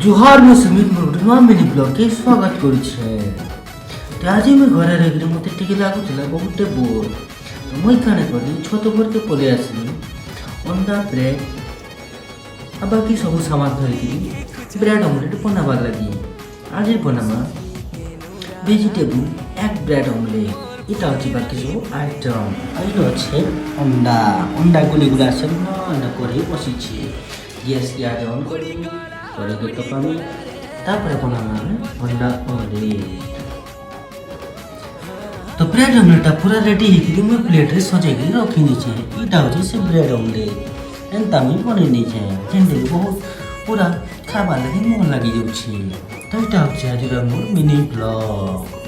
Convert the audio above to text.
जुहार में समीर मोर मिनिब्लॉग के स्वागत करुछे। आज मैं घरे रही मत टे लगुला बहुत बोर मुई काने करी छत पर के पलि आसली अंडा ब्रेड आ बाकी सब सामान धरिकी ब्रेड ऑमलेट बनाबार लगी। आज बनामा भेजिटेबल एग ब्रेड ऑमलेट এটা হচ্ছে বাকি কিছু আইটেম। এটা হচ্ছে অন্ডাগুলো আছে না করে বসিয়েছি। গ্যাসকে আগে অন করি করে গেট পানি তারপরে বানানো অন্ডা অমলেট। তো ব্রেড অমলেটটা পুরা রেডি ହେଇକି ମୁଁ ପ୍ଲେଟ୍ରେ ସଜେଇକି ରଖି ଦେଇଛେ। ଏଇଟା ହେଉଛି ସେ ବ୍ରେଡ୍ ଅମଲେଟ୍ ଏନ୍ତା ମୁଁ ବନେଇ ନେଇଛେ ଯେମିତି ବହୁତ ପୁରା ଖାଇବା ଲାଗି ମନ ଲାଗି ଯାଉଛି। ତ ଏଇଟା ହେଉଛି ଆଜିର ମୋର ମିନି ବ୍ଲଗ୍।